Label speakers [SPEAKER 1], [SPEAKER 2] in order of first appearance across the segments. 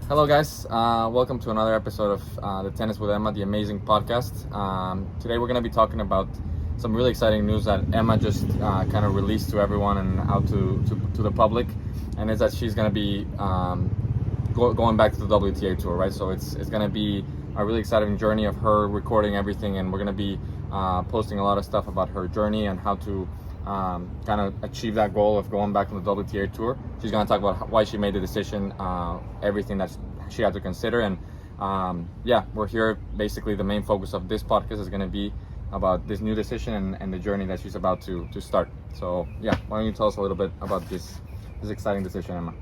[SPEAKER 1] Hello guys, welcome to another episode of the Tennis with Emma, the EMAzing Podcast. Today we're going to be talking about some really exciting news that Emma just kind of released to everyone and out to the public, and it's that she's going to be going back to the WTA Tour, right? So it's going to be a really exciting journey of her recording everything, and we're going to be posting a lot of stuff about her journey and how to kind of achieve that goal of going back on the WTA Tour. She's going to talk about why she made the decision, everything that she had to consider, and we're here. Basically, the main focus of this podcast is going to be about this new decision and the journey that she's about to start. So why don't you tell us a little bit about this exciting decision, Emma?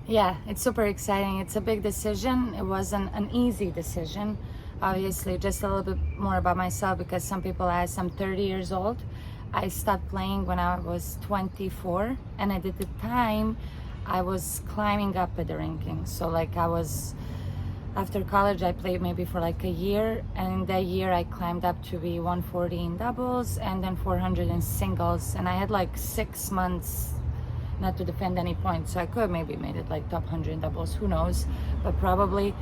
[SPEAKER 2] Yeah, it's super exciting. It's a big decision. It wasn't an easy decision. Obviously, just a little bit more about myself, because some people ask, I'm 30 years old. I stopped playing when I was 24, and at the time I was climbing up at the rankings. So after college I played maybe for like a year, and in that year I climbed up to be 140 in doubles and then 400 in singles, and I had like 6 months not to defend any points, so I could have maybe made it like top 100 in doubles, who knows, but probably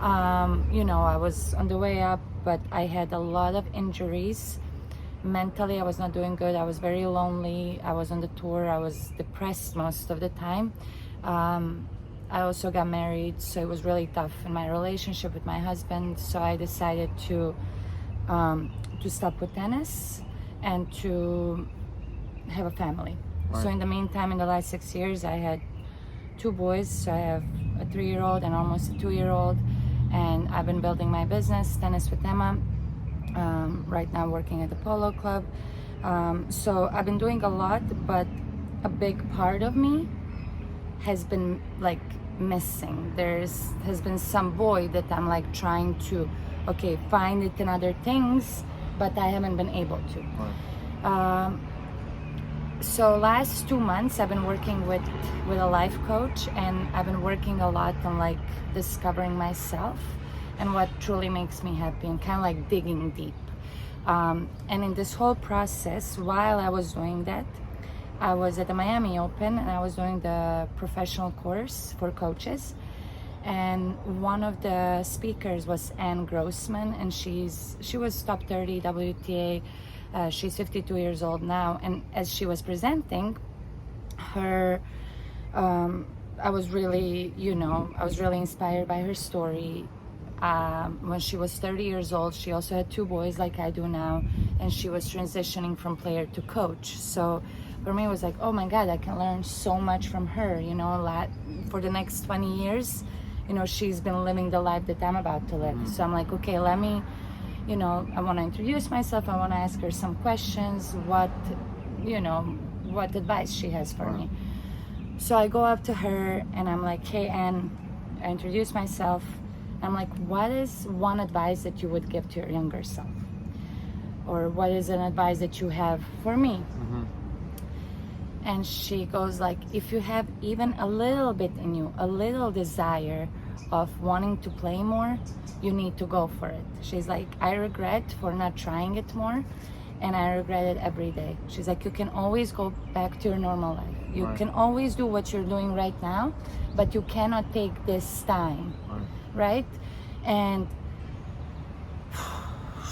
[SPEAKER 2] I was on the way up, but I had a lot of injuries. Mentally, I was not doing good. I was very lonely. I was on the tour. I was depressed most of the time. I also got married, so it was really tough in my relationship with my husband. So I decided to stop with tennis and to have a family. Right. So in the meantime, in the last 6 years, I had 2 boys. So I have a 3-year-old and almost a 2-year-old. And I've been building my business, Tennis with Emma. Right now working at the Polo Club. So I've been doing a lot, but a big part of me has been like missing. Has been some void that I'm like trying to, find it in other things, but I haven't been able to. Right. So last 2 months I've been working with a life coach, and I've been working a lot on like discovering myself and what truly makes me happy, and kind of like digging deep. And in this whole process, while I was doing that, I was at the Miami Open, and I was doing the professional course for coaches. And one of the speakers was Ann Grossman, and she was top 30 WTA. She's 52 years old now, and as she was presenting her, I was really inspired by her story. When she was 30 years old, she also had 2 boys like I do now, and she was transitioning from player to coach. So for me, it was like, oh my God, I can learn so much from her, for the next 20 years, she's been living the life that I'm about to live. So I'm like, okay, let me, I want to introduce myself. I want to ask her some questions, what advice she has for me. So I go up to her and I'm like, hey, Ann, I introduce myself. I'm like, what is one advice that you would give to your younger self? Or what is an advice that you have for me? Mm-hmm. And she goes like, if you have even a little bit in you, a little desire of wanting to play more, you need to go for it. She's like, I regret for not trying it more, and I regret it every day. She's like, you can always go back to your normal life. You can always do what you're doing right now, but you cannot take this time. Right? And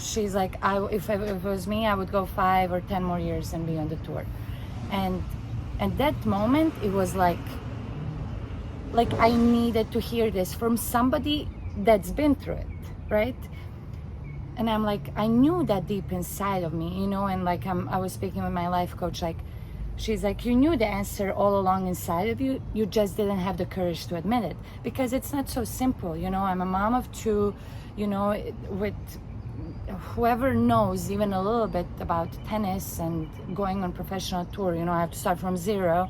[SPEAKER 2] she's like, if it was me, I would go 5 or 10 more years and be on the tour. And at that moment, it was like I needed to hear this from somebody that's been through it, right? And I'm like, I knew that deep inside of me, and like I was speaking with my life coach, like, she's like, you knew the answer all along inside of you. You just didn't have the courage to admit it, because it's not so simple. I'm a mom of 2, with whoever knows even a little bit about tennis and going on professional tour, I have to start from zero.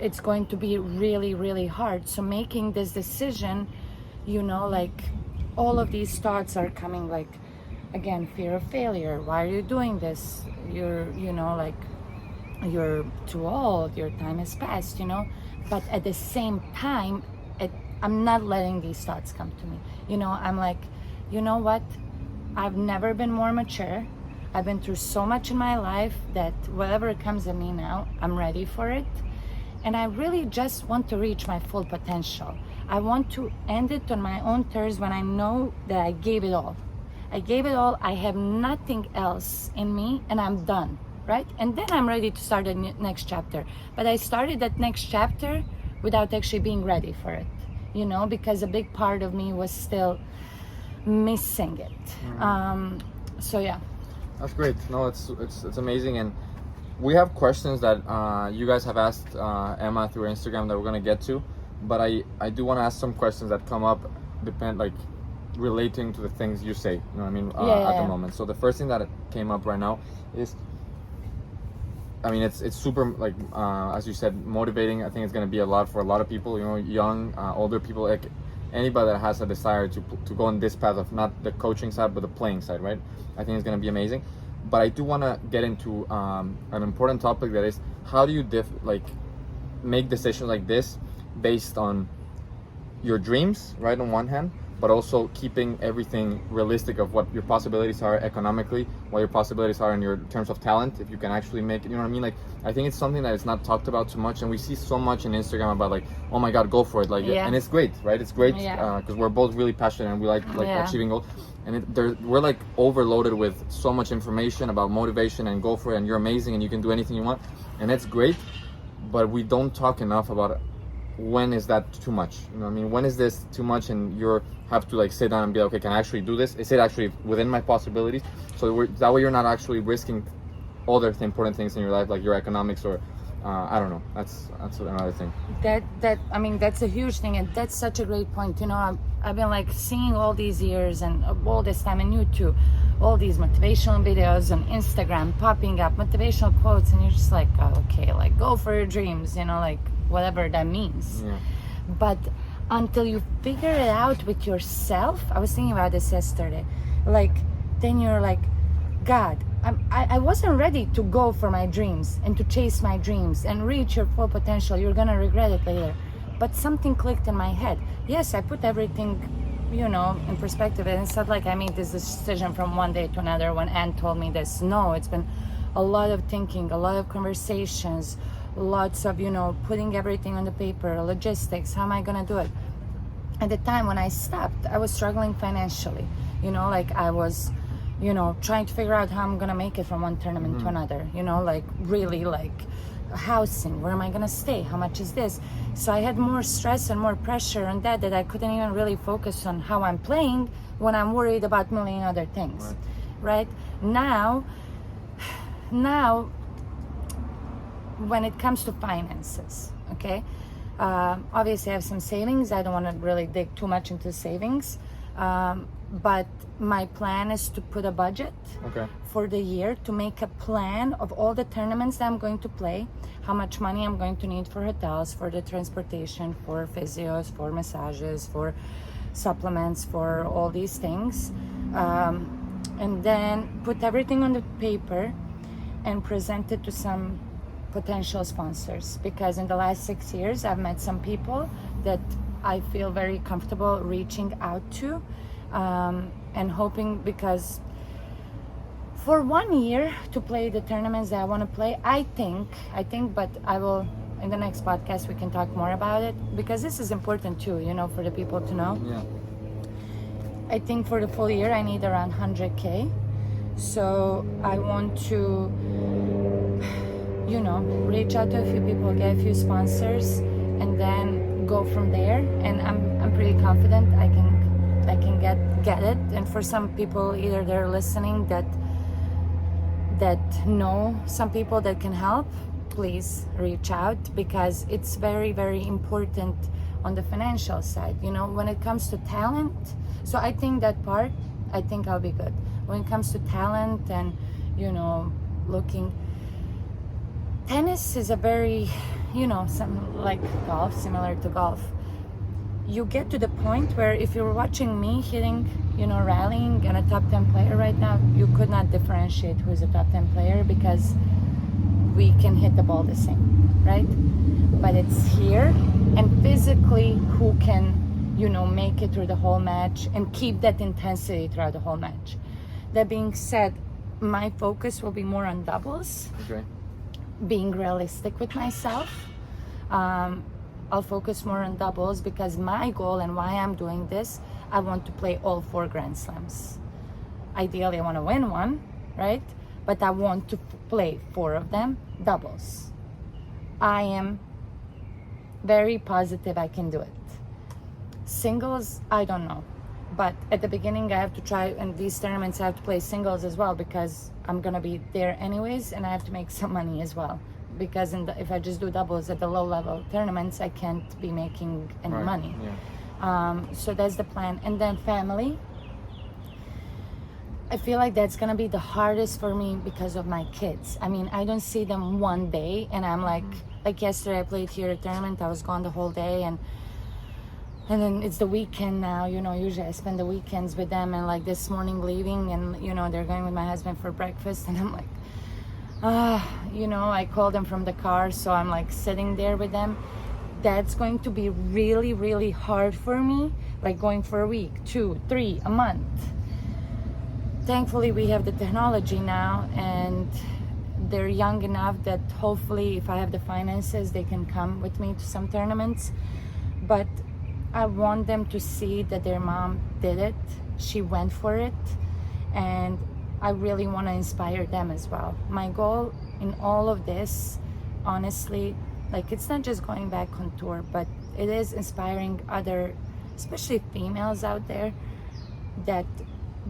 [SPEAKER 2] It's going to be really, really hard. So making this decision, like all of these thoughts are coming, like, again, fear of failure. Why are you doing this? You're too old, your time has passed, but at the same time, I'm not letting these thoughts come to me. I'm like, you know what? I've never been more mature. I've been through so much in my life that whatever comes at me now, I'm ready for it. And I really just want to reach my full potential. I want to end it on my own terms when I know that I gave it all. I have nothing else in me, and I'm done, right? And then I'm ready to start the next chapter. But I started that next chapter without actually being ready for it, because a big part of me was still missing it. So yeah.
[SPEAKER 1] That's great. No, it's amazing. And we have questions that you guys have asked Emma through Instagram that we're gonna get to, but I do want to ask some questions that come up, relating to the things you say. You know what I mean? At the moment. So the first thing that came up right now is, it's super, as you said, motivating. I think it's gonna be a lot for a lot of people. Young, older people, like anybody that has a desire to go on this path of not the coaching side but the playing side, right? I think it's gonna be amazing. But I do want to get into an important topic, that is, how do you make decisions like this based on your dreams, right, on one hand, but also keeping everything realistic of what your possibilities are economically, what your possibilities are in your terms of talent, if you can actually make it, you know what I mean? I think it's something that is not talked about too much, and we see so much on Instagram about oh my God, go for it, and it's great, right? It's great because we're both really passionate and we like achieving goals, and we're overloaded with so much information about motivation and go for it, and you're amazing and you can do anything you want, and that's great, but we don't talk enough about when is that too much? You know what I mean? When is this too much and you have to sit down and be okay, can I actually do this? Is it actually within my possibilities? So that way you're not actually risking other important things in your life, like your economics or I don't know. That's another thing.
[SPEAKER 2] That's a huge thing, and that's such a great point. I've been seeing all these years and all this time, and you too, all these motivational videos on Instagram popping up, motivational quotes, and you're just okay, go for your dreams, whatever that means.
[SPEAKER 1] Yeah.
[SPEAKER 2] But until you figure it out with yourself, I was thinking about this yesterday, then you're God, I wasn't ready to go for my dreams and to chase my dreams and reach your full potential. You're gonna regret it later. But something clicked in my head. Yes, I put everything, in perspective, and it's not I made this decision from one day to another when Anne told me this. No, it's been a lot of thinking, a lot of conversations, lots of putting everything on the paper, logistics, how am I gonna do it. At the time when I stopped, I was struggling financially, I was trying to figure out how I'm gonna make it from one tournament to another, really housing, where am I gonna stay, how much is this. So I had more stress and more pressure on that I couldn't even really focus on how I'm playing when I'm worried about a million other things. Right? Now when it comes to finances, okay, obviously I have some savings. I don't want to really dig too much into savings, but my plan is to put a budget for the year, to make a plan of all the tournaments that I'm going to play, how much money I'm going to need for hotels, for the transportation, for physios, for massages, for supplements, for all these things, and then put everything on the paper and present it to some potential sponsors, because in the last 6 years I've met some people that I feel very comfortable reaching out to, and hoping, because for 1 year to play the tournaments that I want to play, I think, but I will, in the next podcast we can talk more about it, because this is important too, for the people to know.
[SPEAKER 1] Yeah.
[SPEAKER 2] I think for the full year I need around 100K, so I want to reach out to a few people, get a few sponsors, and then go from there. And I'm pretty confident I can get it. And for some people, either they're listening that know some people that can help, please reach out, because it's very, very important on the financial side. When it comes to talent, so I think that part, I think I'll be good. When it comes to talent and looking, tennis is a very, something like golf, similar to golf. You get to the point where if you're watching me hitting, rallying and a top 10 player right now, you could not differentiate who's a top 10 player, because we can hit the ball the same, right? But it's here, and physically who can, make it through the whole match and keep that intensity throughout the whole match. That being said, my focus will be more on doubles.
[SPEAKER 1] Okay.
[SPEAKER 2] Being realistic with myself, I'll focus more on doubles because my goal and why I'm doing this, I want to play all 4 Grand Slams. Ideally, I want to win one, right? But I want to play 4 of them doubles. I am very positive I can do it. Singles, I don't know. But at the beginning, I have to try, and these tournaments I have to play singles as well because I'm going to be there anyways, and I have to make some money as well. Because if I just do doubles at the low level tournaments, I can't be making any money. Yeah. So that's the plan. And then family, I feel like that's gonna be the hardest for me because of my kids. I mean, I don't see them one day, and I'm like yesterday I played here at tournament. I was gone the whole day, and then it's the weekend now. Usually I spend the weekends with them, and like this morning leaving, and they're going with my husband for breakfast, and I'm like, I called them from the car, so I'm like sitting there with them. That's going to be really, really hard for me, like going for a week, 2, 3, a month. Thankfully, we have the technology now, and they're young enough that hopefully if I have the finances, they can come with me to some tournaments. But I want them to see that their mom did it. She went for it, and I really want to inspire them as well. My goal in all of this, honestly, like it's not just going back on tour, but it is inspiring other, especially females out there, that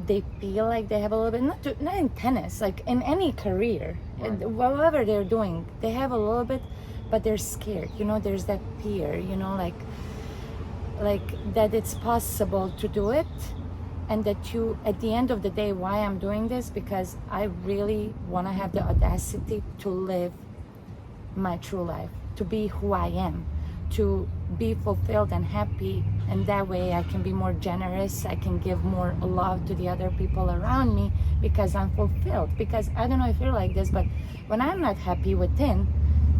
[SPEAKER 2] they feel like they have a little bit, not in tennis, like in any career, whatever they're doing, they have a little bit, but they're scared. There's that fear, like that it's possible to do it. And that at the end of the day, why I'm doing this, because I really want to have the audacity to live my true life, to be who I am, to be fulfilled and happy. And that way I can be more generous. I can give more love to the other people around me because I'm fulfilled. Because I don't know if you're like this, but when I'm not happy within,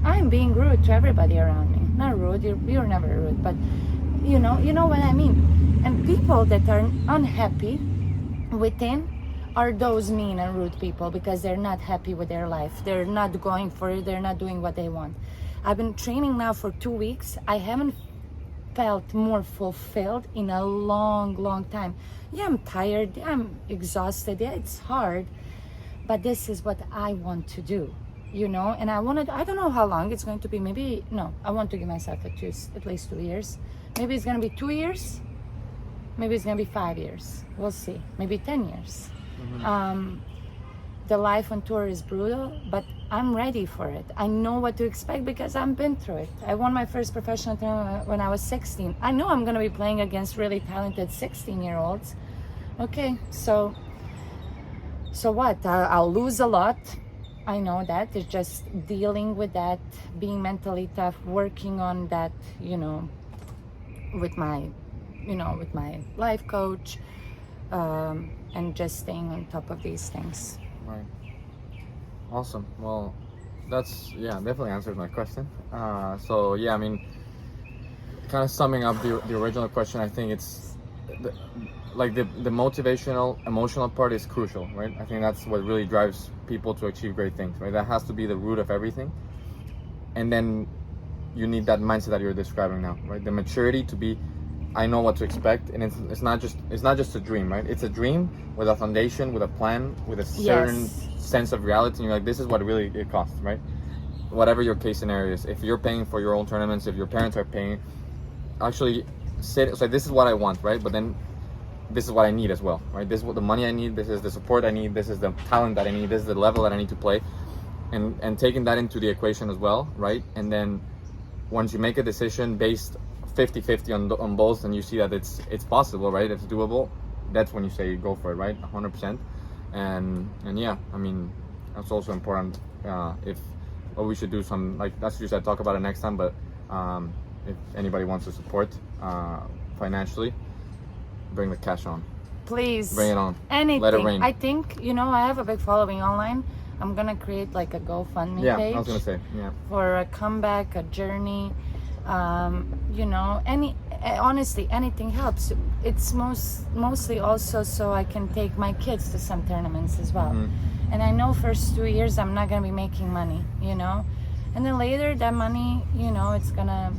[SPEAKER 2] I'm being rude to everybody around me. Not rude, you're never rude, but you know what I mean. And people that are unhappy within are those mean and rude people because they're not happy with their life. They're not going for it. They're not doing what they want. I've been training now for 2 weeks. I haven't felt more fulfilled in a long, long time. Yeah, I'm tired. I'm exhausted. Yeah, it's hard. But this is what I want to do, And I don't know how long it's going to be. I want to give myself at least 2 years. Maybe it's going to be 2 years. Maybe it's going to be 5 years. We'll see. Maybe 10 years. Mm-hmm. The life on tour is brutal, but I'm ready for it. I know what to expect because I've been through it. I won my first professional tournament when I was 16. I know I'm going to be playing against really talented 16-year-olds. Okay, so what? I'll lose a lot. I know that. It's just dealing with that, being mentally tough, working on that, with my life coach, and just staying on top of these things.
[SPEAKER 1] Right. Awesome. Well, that's definitely answers my question. So yeah, I mean, kind of summing up the original question, I think it's the motivational, emotional part is crucial, right? I think that's what really drives people to achieve great things, right? That has to be the root of everything. And then you need that mindset that you're describing now, right? The maturity to be, I know what to expect, and it's not just a dream, right? It's a dream with a foundation, with a plan, with a certain sense of reality, and you're like, this is what really it costs, right? Whatever your case scenario is, if you're paying for your own tournaments, if your parents are paying, actually say, so this is what I want, right? But then this is what I need as well, right? This is what the money I need, this is the support I need, this is the talent that I need, this is the level that I need to play, and taking that into the equation as well, right? And then once you make a decision based 50-50 on both, and you see that it's possible, right? It's doable. That's when you say go for it, right? 100%. And yeah, I mean, that's also important. If we should do some, like that's what you said, talk about it next time. But if anybody wants to support financially, bring the cash on.
[SPEAKER 2] Please.
[SPEAKER 1] Bring it on.
[SPEAKER 2] Anything.
[SPEAKER 1] Let it rain.
[SPEAKER 2] I think I have a big following online. I'm gonna create like a GoFundMe page.
[SPEAKER 1] Yeah, I was gonna say,
[SPEAKER 2] for a comeback, a journey. Honestly, anything helps. It's mostly also so I can take my kids to some tournaments as well. Mm-hmm. And I know first 2 years I'm not gonna be making money, and then later that money, it's gonna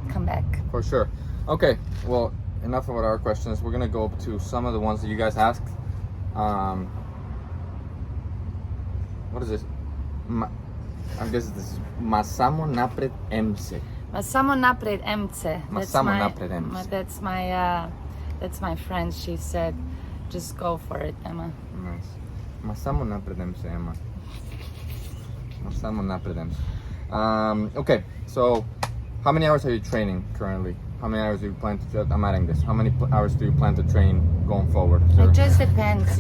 [SPEAKER 2] come back.
[SPEAKER 1] For sure. Okay, well, enough about our questions. We're gonna go up to some of the ones that you guys asked. What is this? I guess this is Masamo napred MC.
[SPEAKER 2] Masamo napred MC.
[SPEAKER 1] Masamo napred MC.
[SPEAKER 2] That's my friend. She said, just go for it, Emma.
[SPEAKER 1] Nice. Masamo napred MC, Emma. Masamo napred MC. Okay, so how many hours are you training currently? How many hours do you plan to? I'm adding this. How many hours do you plan to train going forward?
[SPEAKER 2] It just depends,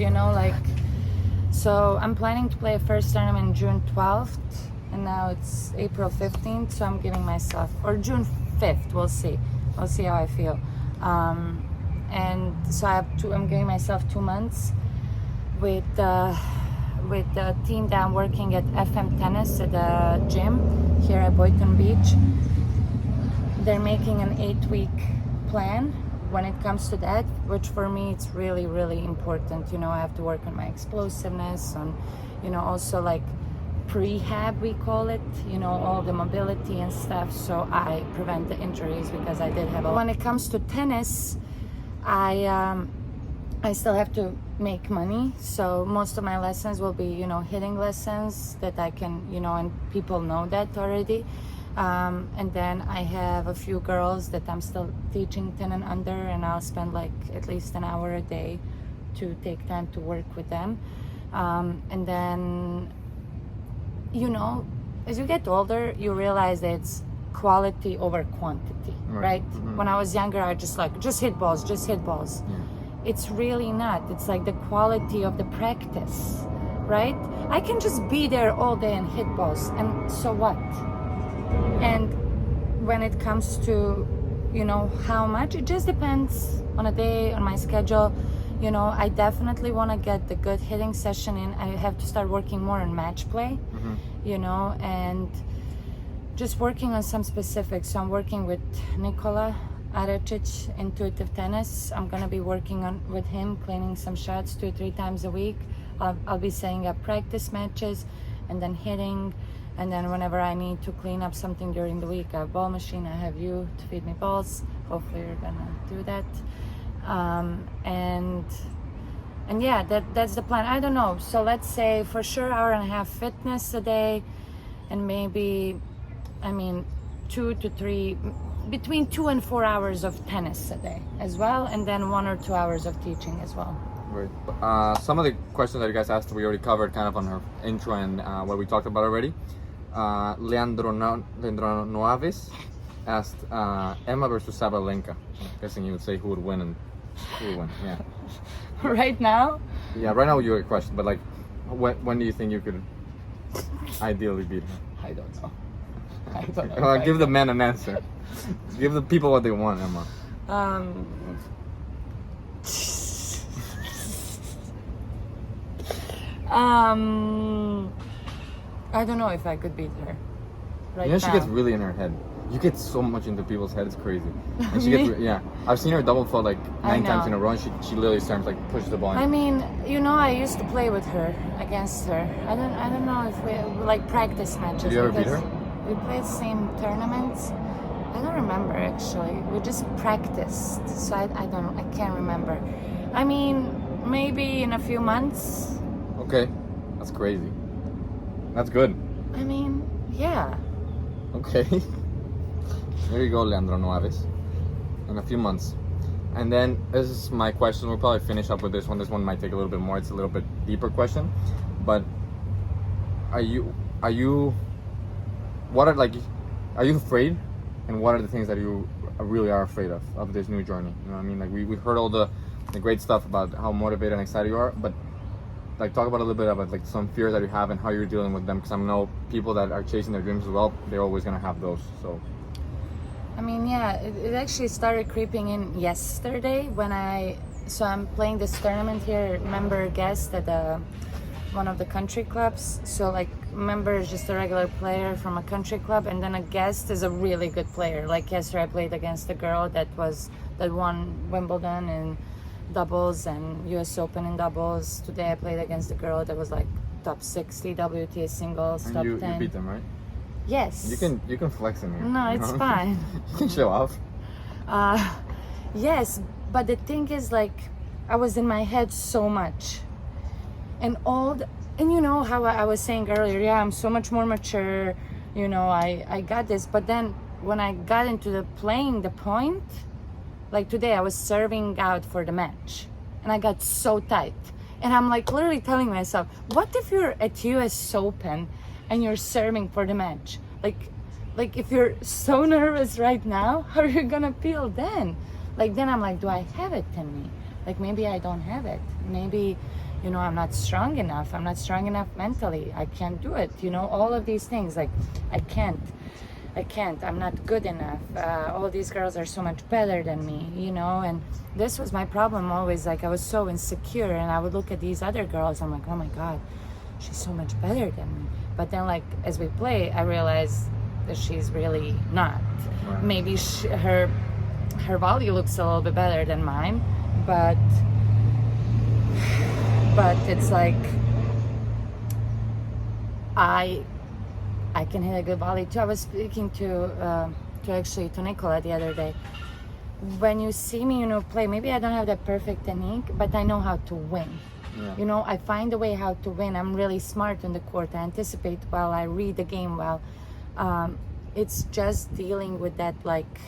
[SPEAKER 2] So I'm planning to play a first tournament June 12th, and now it's April 15th, so I'm giving myself, or June 5th, we'll see how I feel. And so I'm giving myself 2 months with the team that I'm working at FM Tennis at the gym here at Boynton Beach. They're making an 8-week plan when it comes to that, which for me it's really, really important. I have to work on my explosiveness, on, also like prehab, we call it, all the mobility and stuff, so I prevent the injuries, because I did have When it comes to tennis, I still have to make money, so most of my lessons will be, hitting lessons that I can, and people know that already. And then I have a few girls that I'm still teaching 10 and under, and I'll spend like at least an hour a day to take time to work with them. And then, as you get older, you realize that it's quality over quantity, right? Mm-hmm. When I was younger, I just hit balls. Yeah. It's really not. It's like the quality of the practice, right? I can just be there all day and hit balls, and so what? And when it comes to, how much, it just depends on a day, on my schedule. I definitely want to get the good hitting session in. I have to start working more on match play, and just working on some specifics. So I'm working with Nikola, Aracic, Intuitive Tennis. I'm going to be working with him, cleaning some shots 2-3 times a week. I'll be setting up practice matches and then hitting. And then whenever I need to clean up something during the week, I have ball machine, I have you to feed me balls. Hopefully you're gonna do that. And yeah, that's the plan. I don't know. So let's say for sure 1.5 hours fitness a day, and maybe, between 2 and 4 hours of tennis a day as well, and then 1 or 2 hours of teaching as well.
[SPEAKER 1] Right. Some of the questions that you guys asked, we already covered kind of on her intro and what we talked about already. Leandro Noaves asked Emma versus Sabalenka. I'm guessing you would say who would win. Yeah.
[SPEAKER 2] Right now?
[SPEAKER 1] Yeah, right now your question, but like, when do you think you could ideally beat her?
[SPEAKER 2] I don't know.
[SPEAKER 1] Give the men an answer. Give the people what they want, Emma.
[SPEAKER 2] I don't know if I could beat her right now.
[SPEAKER 1] She gets really in her head. You get so much into people's heads, it's crazy. And she gets, I've seen her double fault like 9 times in a row, and she literally starts like push the ball.
[SPEAKER 2] I used to play with her, against her. I don't know if we like practice matches.
[SPEAKER 1] Did you ever beat her?
[SPEAKER 2] We played same tournaments. I don't remember actually. We just practiced, so I can't remember. Maybe in a few months.
[SPEAKER 1] Okay, that's crazy. That's good.
[SPEAKER 2] Yeah.
[SPEAKER 1] Okay. There you go, Leandro Noaves. In a few months. And then this is my question. We'll probably finish up with this one. This one might take a little bit more. It's a little bit deeper question. But are you afraid? And what are the things that you really are afraid of this new journey? You know what I mean? Like we heard all the great stuff about how motivated and excited you are, but like talk about a little bit about like some fears that you have and how you're dealing with them, because I know people that are chasing their dreams as well, they're always gonna have those. So
[SPEAKER 2] it actually started creeping in yesterday when I'm playing this tournament here, member guest at one of the country clubs. So like member is just a regular player from a country club, and then a guest is a really good player. Like yesterday I played against a girl that won Wimbledon in doubles and US Open in doubles. Today I played against a girl that was like top 60 WTA singles,
[SPEAKER 1] And
[SPEAKER 2] top
[SPEAKER 1] you
[SPEAKER 2] 10.
[SPEAKER 1] beat them, right?
[SPEAKER 2] Yes.
[SPEAKER 1] You can flex in here.
[SPEAKER 2] No,
[SPEAKER 1] you
[SPEAKER 2] it's
[SPEAKER 1] know?
[SPEAKER 2] fine.
[SPEAKER 1] You can show off.
[SPEAKER 2] Yes, but the thing is, like, I was in my head so much. And you know how I was saying earlier, yeah, I'm so much more mature, you know, I got this. But then when I got into the playing the point, like today I was serving out for the match and I got so tight. And I'm like literally telling myself, what if you're at US Open and you're serving for the match? Like if you're so nervous right now, how are you gonna feel then? Like then I'm like, do I have it in me? Like maybe I don't have it. Maybe, you know, I'm not strong enough. I'm not strong enough mentally. I can't do it. You know, all of these things, like I can't. I'm not good enough. All these girls are so much better than me, you know, and this was my problem always. Like I was so insecure and I would look at these other girls. I'm like, oh my God, she's so much better than me. But then like, as we play, I realized that she's really not.
[SPEAKER 1] Right.
[SPEAKER 2] Maybe her volley looks a little bit better than mine, but it's like, I can hit a good volley too. I was speaking to Nikola the other day. When you see me, you know, play, maybe I don't have that perfect technique, but I know how to win.
[SPEAKER 1] Yeah.
[SPEAKER 2] You know, I find a way how to win. I'm really smart on the court. I anticipate well. I read the game well. It's just dealing with that, like,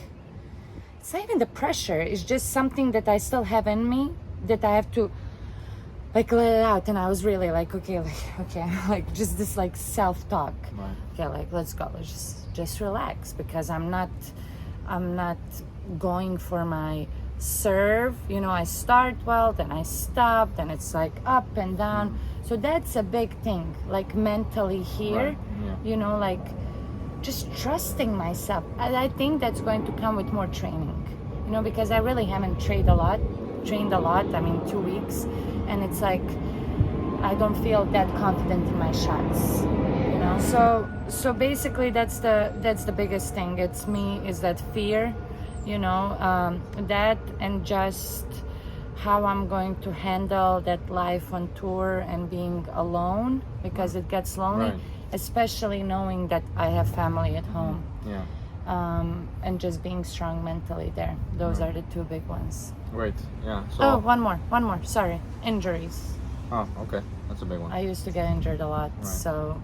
[SPEAKER 2] it's not even the pressure. It's just something that I still have in me that I have to, like, let it out. And I was really like, okay, like just this like self-talk.
[SPEAKER 1] Right.
[SPEAKER 2] Okay, like let's go. Let's just relax, because I'm not going for my serve. You know, I start well, then I stop, then it's like up and down. So that's a big thing, like mentally here.
[SPEAKER 1] Right. Yeah.
[SPEAKER 2] You know, like just trusting myself. And I think that's going to come with more training. You know, because I really haven't trained a lot. I mean, 2 weeks, and it's like I don't feel that confident in my shots. You know, so basically that's the biggest thing. It's me, is that fear. You know, that, and just how I'm going to handle that life on tour and being alone, because it gets lonely,
[SPEAKER 1] Right.
[SPEAKER 2] especially knowing that I have family at home.
[SPEAKER 1] Yeah.
[SPEAKER 2] And just being strong mentally there. Those are the two big ones.
[SPEAKER 1] Great. Yeah. So.
[SPEAKER 2] Oh, one more. Sorry, injuries.
[SPEAKER 1] Oh, okay. That's a big one.
[SPEAKER 2] I used to get injured a lot,
[SPEAKER 1] Right.
[SPEAKER 2] so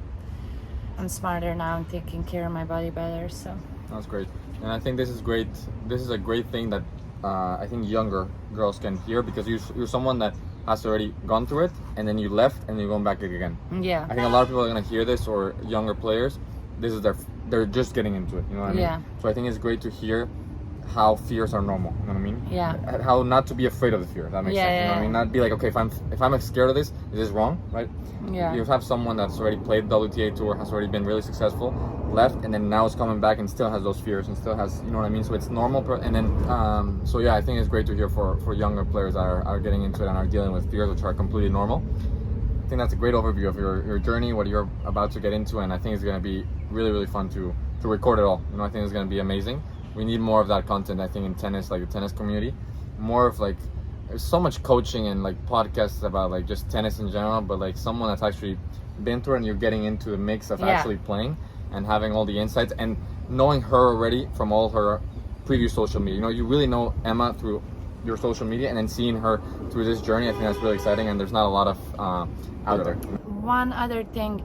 [SPEAKER 2] I'm smarter now and taking care of my body better. So.
[SPEAKER 1] That's great. And I think this is great. This is a great thing that I think younger girls can hear, because you're someone that has already gone through it, and then you left and you're going back again.
[SPEAKER 2] Yeah.
[SPEAKER 1] I think a lot of people are gonna hear this, or younger players, this is they're just getting into it. You know what I mean?
[SPEAKER 2] Yeah.
[SPEAKER 1] So I think it's great to hear how fears are normal. You know what I mean?
[SPEAKER 2] Yeah.
[SPEAKER 1] How not to be afraid of the fear. That makes sense. You know what I mean? Not be like, okay, if I'm scared of this, is this wrong? Right?
[SPEAKER 2] Yeah.
[SPEAKER 1] You have someone that's already played WTA tour, has already been really successful, left, and then now is coming back and still has those fears and still has, you know what I mean? So it's normal. And then, so yeah, I think it's great to hear for younger players that are getting into it and are dealing with fears, which are completely normal. I think that's a great overview of your journey, what you're about to get into, and I think it's going to be really, really fun to record it all. You know, I think it's going to be amazing. We need more of that content, I think, in tennis, like the tennis community. More of like, there's so much coaching and like podcasts about like just tennis in general, but like someone that's actually been through it, and you're getting into the mix of actually playing and having all the insights and knowing her already from all her previous social media. You know, you really know Emma through your social media, and then seeing her through this journey, I think that's really exciting, and there's not a lot of out there.
[SPEAKER 2] One other thing,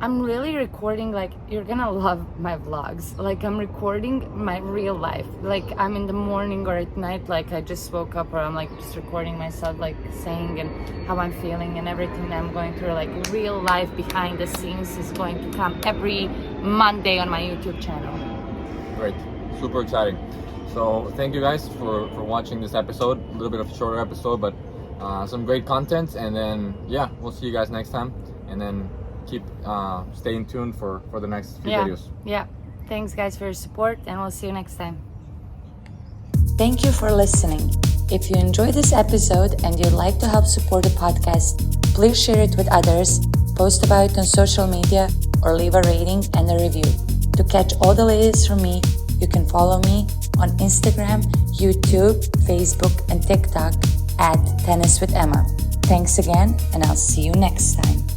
[SPEAKER 2] I'm really recording, like, you're gonna love my vlogs. Like, I'm recording my real life. Like, I'm in the morning or at night, like I just woke up, or I'm like just recording myself, like saying and how I'm feeling and everything that I'm going through. Like, real life behind the scenes is going to come every Monday on my YouTube channel.
[SPEAKER 1] Great, super exciting. So thank you guys for watching this episode. A little bit of a shorter episode, but some great content. And then yeah, we'll see you guys next time. And then keep staying tuned for the next few videos.
[SPEAKER 2] Yeah. Thanks guys for your support, and we'll see you next time. Thank you for listening. If you enjoyed this episode and you'd like to help support the podcast, please share it with others, post about it on social media, or leave a rating and a review. To catch all the latest from me, you can follow me on Instagram, YouTube, Facebook, and TikTok at Tennis with Emma. Thanks again, and I'll see you next time.